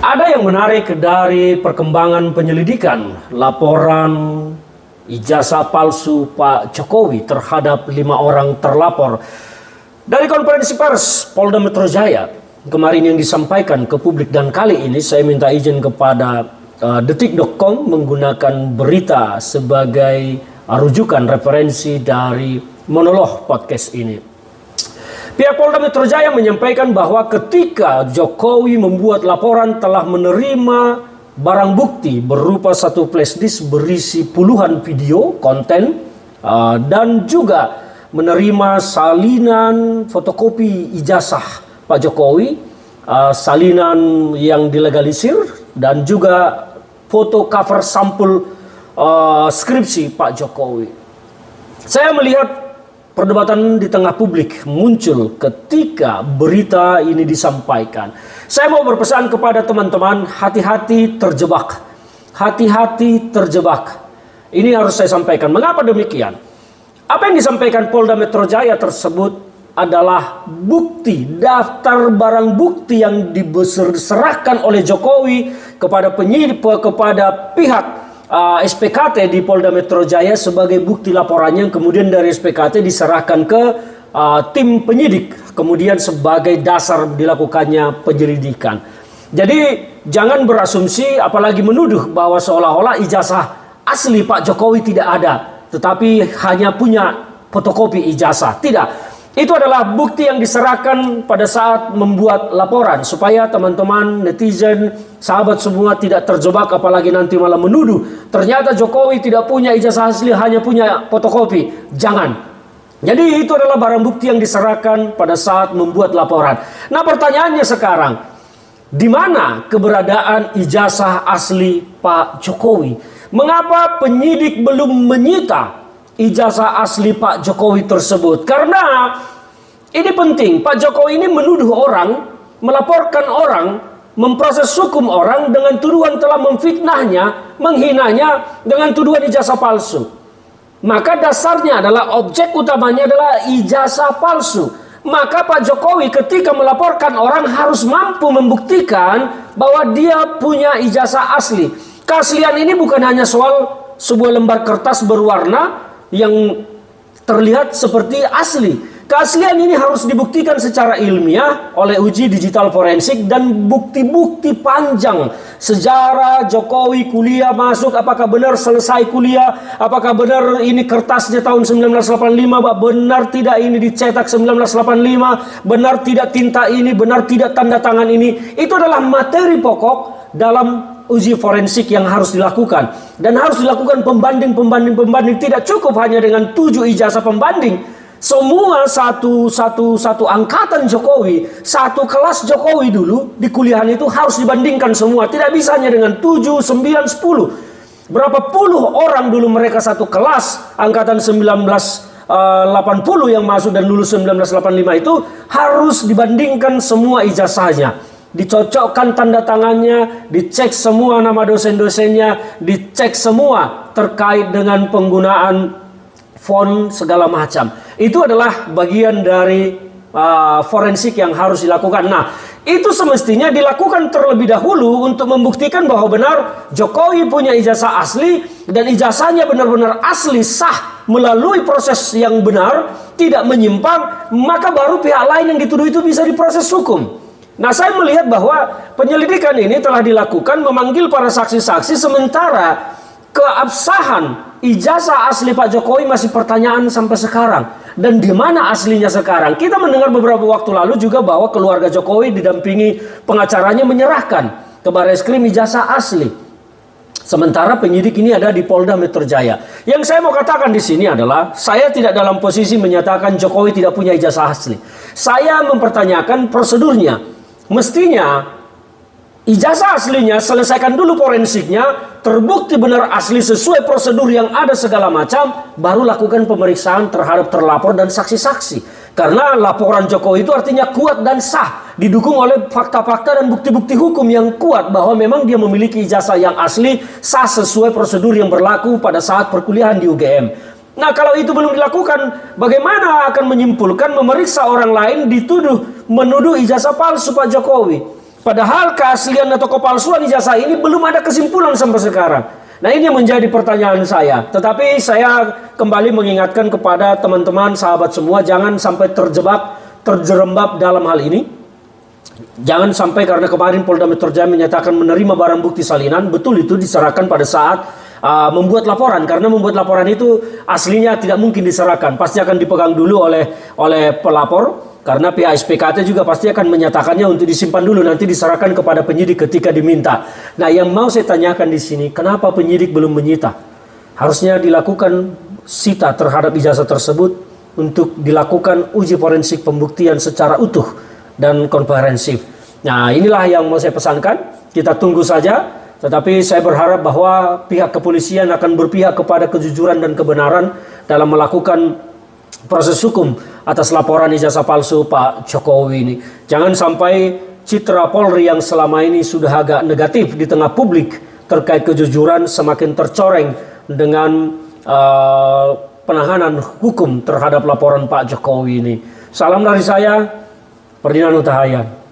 Ada yang menarik dari perkembangan penyelidikan laporan ijazah palsu Pak Jokowi terhadap 5 orang terlapor dari konferensi pers Polda Metro Jaya kemarin yang disampaikan ke publik, dan kali ini saya minta izin kepada detik.com menggunakan berita sebagai rujukan referensi dari monolog podcast ini. Pihak Polda Metro Jaya menyampaikan bahwa ketika Jokowi membuat laporan telah menerima barang bukti berupa satu flash disk berisi puluhan video konten dan juga menerima salinan fotokopi ijazah Pak Jokowi, salinan yang dilegalisir, dan juga foto cover sampul skripsi Pak Jokowi. Saya melihat perdebatan di tengah publik muncul ketika berita ini disampaikan. Saya mau berpesan kepada teman-teman, hati-hati terjebak. Hati-hati terjebak. Ini harus saya sampaikan. Mengapa demikian? Apa yang disampaikan Polda Metro Jaya tersebut adalah bukti, daftar barang bukti yang diserahkan oleh Jokowi kepada penyidik, kepada pihak SPKT di Polda Metro Jaya sebagai bukti laporannya, yang kemudian dari SPKT diserahkan ke tim penyidik, kemudian sebagai dasar dilakukannya penyelidikan. Jadi jangan berasumsi apalagi menuduh bahwa seolah-olah ijazah asli Pak Jokowi tidak ada, tetapi hanya punya fotokopi ijazah. Tidak. Itu adalah bukti yang diserahkan pada saat membuat laporan, supaya teman-teman netizen, sahabat semua tidak terjebak apalagi nanti malah menuduh ternyata Jokowi tidak punya ijazah asli, hanya punya fotokopi. Jangan. Jadi itu adalah barang bukti yang diserahkan pada saat membuat laporan. Nah, pertanyaannya sekarang, di mana keberadaan ijazah asli Pak Jokowi? Mengapa penyidik belum menyita ijazah asli Pak Jokowi tersebut? Karena ini penting. Pak Jokowi ini menuduh orang, melaporkan orang, memproses hukum orang dengan tuduhan telah memfitnahnya, menghinanya dengan tuduhan ijazah palsu. Maka dasarnya adalah objek utamanya adalah ijazah palsu. Maka Pak Jokowi ketika melaporkan orang harus mampu membuktikan bahwa dia punya ijazah asli. Keaslian ini bukan hanya soal sebuah lembar kertas berwarna yang terlihat seperti asli. Keaslian ini harus dibuktikan secara ilmiah oleh uji digital forensik dan bukti-bukti panjang. Sejarah Jokowi kuliah masuk, apakah benar selesai kuliah, apakah benar ini kertasnya tahun 1985, benar tidak ini dicetak 1985, benar tidak tinta ini, benar tidak tanda tangan ini. Itu adalah materi pokok dalam uji forensik yang harus dilakukan, dan harus dilakukan pembanding. Tidak cukup hanya dengan 7 ijazah pembanding. Semua satu angkatan Jokowi, satu kelas Jokowi dulu di kuliahan itu harus dibandingkan semua. Tidak bisa hanya dengan 7, 9, 10. Berapa puluh orang dulu mereka satu kelas angkatan 1980 yang masuk dan lulus 1985 itu harus dibandingkan semua ijazahnya. Dicocokkan tanda tangannya, dicek semua nama dosen-dosennya, dicek semua terkait dengan penggunaan font segala macam. Itu adalah bagian dari forensik yang harus dilakukan. Nah, itu semestinya dilakukan terlebih dahulu untuk membuktikan bahwa benar Jokowi punya ijazah asli dan ijazahnya benar-benar asli, sah, melalui proses yang benar, tidak menyimpang, maka baru pihak lain yang dituduh itu bisa diproses hukum. Nah, saya melihat bahwa penyelidikan ini telah dilakukan memanggil para saksi-saksi, sementara keabsahan ijazah asli Pak Jokowi masih pertanyaan sampai sekarang. Dan di mana aslinya sekarang? Kita mendengar beberapa waktu lalu juga bahwa keluarga Jokowi didampingi pengacaranya menyerahkan ke Barreskrim ijazah asli. Sementara penyidik ini ada di Polda Metro Jaya. Yang saya mau katakan di sini adalah, saya tidak dalam posisi menyatakan Jokowi tidak punya ijazah asli. Saya mempertanyakan prosedurnya. Mestinya ijazah aslinya selesaikan dulu forensiknya, terbukti benar asli sesuai prosedur yang ada segala macam, baru lakukan pemeriksaan terhadap terlapor dan saksi-saksi. Karena laporan Jokowi itu artinya kuat dan sah, didukung oleh fakta-fakta dan bukti-bukti hukum yang kuat bahwa memang dia memiliki ijazah yang asli, sah sesuai prosedur yang berlaku pada saat perkuliahan di UGM. Nah, kalau itu belum dilakukan, bagaimana akan menyimpulkan memeriksa orang lain menuduh ijazah palsu Pak Jokowi? Padahal keaslian atau kepalsuan ijazah ini belum ada kesimpulan sampai sekarang. Nah, ini yang menjadi pertanyaan saya. Tetapi saya kembali mengingatkan kepada teman-teman, sahabat semua, jangan sampai terjerembab dalam hal ini. Jangan sampai karena kemarin Polda Metro Jaya menyatakan menerima barang bukti salinan, betul itu diserahkan pada saat membuat laporan. Karena membuat laporan itu aslinya tidak mungkin diserahkan, pasti akan dipegang dulu oleh pelapor. Karena pihak SPKT juga pasti akan menyatakannya untuk disimpan dulu, nanti diserahkan kepada penyidik ketika diminta. Nah, yang mau saya tanyakan di sini, kenapa penyidik belum menyita? Harusnya dilakukan sita terhadap ijazah tersebut untuk dilakukan uji forensik pembuktian secara utuh dan komprehensif. Nah, inilah yang mau saya pesankan. Kita tunggu saja. Tetapi saya berharap bahwa pihak kepolisian akan berpihak kepada kejujuran dan kebenaran dalam melakukan proses hukum atas laporan ijazah palsu Pak Jokowi ini. Jangan sampai citra Polri yang selama ini sudah agak negatif di tengah publik terkait kejujuran semakin tercoreng dengan penahanan hukum terhadap laporan Pak Jokowi ini. Salam dari saya, Ferdinand Huta Hayan.